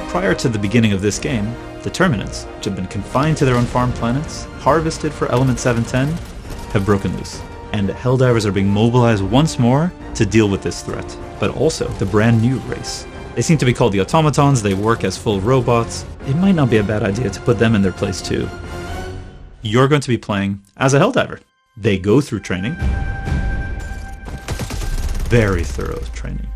Prior to the beginning of this game, the Terminants, which have been confined to their own farm planets, harvested for Element 710, have broken loose. And Helldivers are being mobilized once more to deal with this threat, but also the brand new race. They seem to be called the Automatons, they work as full robots. It might not be a bad idea to put them in their place too. You're going to be playing as a Helldiver. They go through training. Very thorough training.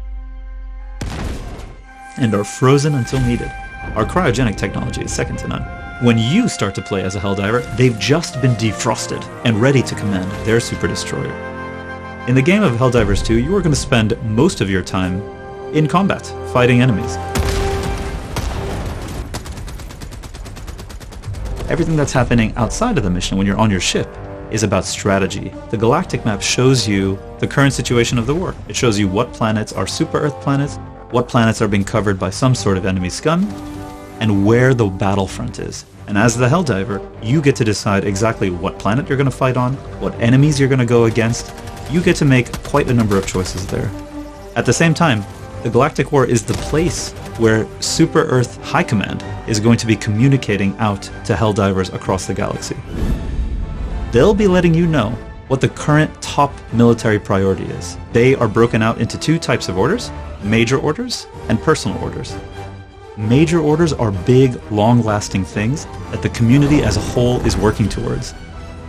And are frozen until needed. Our cryogenic technology is second to none. When you start to play as a Helldiver, they've just been defrosted and ready to command their super destroyer. In the game of Helldivers 2, you are going to spend most of your time in combat, fighting enemies. Everything that's happening outside of the mission when you're on your ship is about strategy. The galactic map shows you the current situation of the war. It shows you what planets are super Earth planets, what planets are being covered by some sort of enemy scum, and where the battlefront is. And as the Helldiver, you get to decide exactly what planet you're going to fight on, what enemies you're going to go against. You get to make quite a number of choices there. At the same time, the Galactic War is the place where Super Earth High Command is going to be communicating out to Helldivers across the galaxy. They'll be letting you know what the current top military priority is. They are broken out into two types of orders: major orders and personal orders. Major orders are big, long-lasting things that the community as a whole is working towards.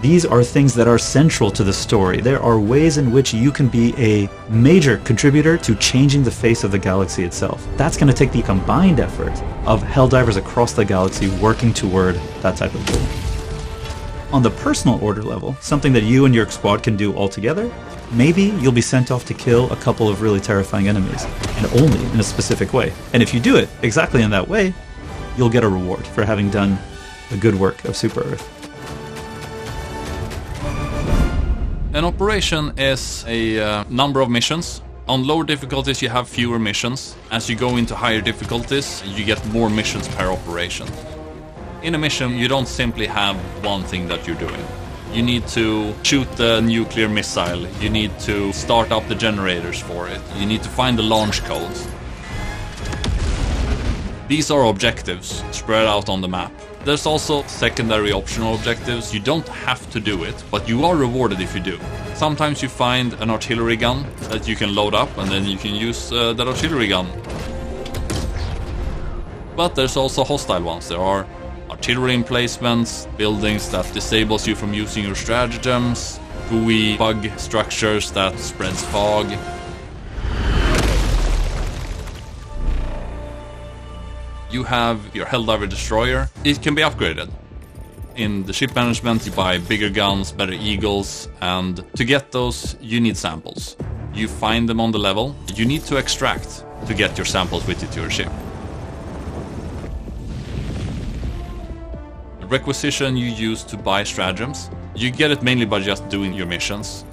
These are things that are central to the story. There are ways in which you can be a major contributor to changing the face of the galaxy itself. That's going to take the combined effort of Helldivers across the galaxy working toward that type of goal. On the personal order level, something that you and your squad can do all together, maybe you'll be sent off to kill a couple of really terrifying enemies, and only in a specific way. And if you do it exactly in that way, you'll get a reward for having done the good work of Super Earth. An operation is a number of missions. On lower difficulties you have fewer missions. As you go into higher difficulties, you get more missions per operation. In a mission, you don't simply have one thing that you're doing. You need to shoot the nuclear missile, you need to start up the generators for it, you need to find the launch codes. These are objectives spread out on the map. There's also secondary optional objectives. You don't have to do it, but you are rewarded if you do. Sometimes you find an artillery gun that you can load up and then you can use that artillery gun. But there's also hostile ones. There are artillery emplacements, buildings that disables you from using your stratagems, gooey bug structures that spreads fog. You have your Helldiver destroyer. It can be upgraded. In the ship management you buy bigger guns, better eagles, and to get those you need samples. You find them on the level. You need to extract to get your samples with you to your ship. The requisition you use to buy stratagems, you get it mainly by just doing your missions.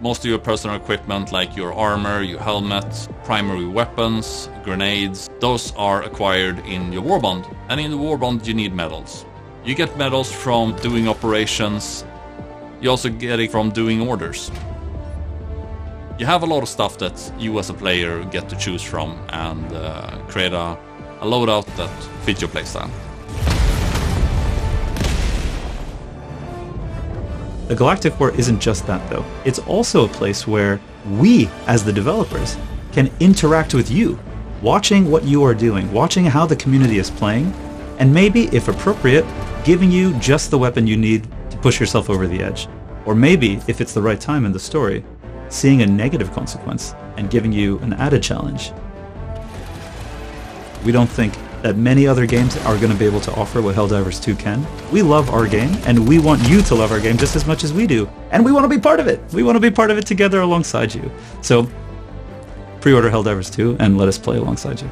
Most of your personal equipment, like your armor, your helmet, primary weapons, grenades, those are acquired in your warbond. And in the warbond you need medals. You get medals from doing operations. You also get it from doing orders. You have a lot of stuff that you as a player get to choose from and create a loadout that fits your playstyle. The Galactic War isn't just that though. It's also a place where we, as the developers, can interact with you, watching what you are doing, watching how the community is playing, and maybe, if appropriate, giving you just the weapon you need to push yourself over the edge. Or maybe, if it's the right time in the story, seeing a negative consequence and giving you an added challenge. We don't think that many other games are going to be able to offer what Helldivers 2 can. We love our game, and we want you to love our game just as much as we do. And we want to be part of it. We want to be part of it together alongside you. So, pre-order Helldivers 2 and let us play alongside you.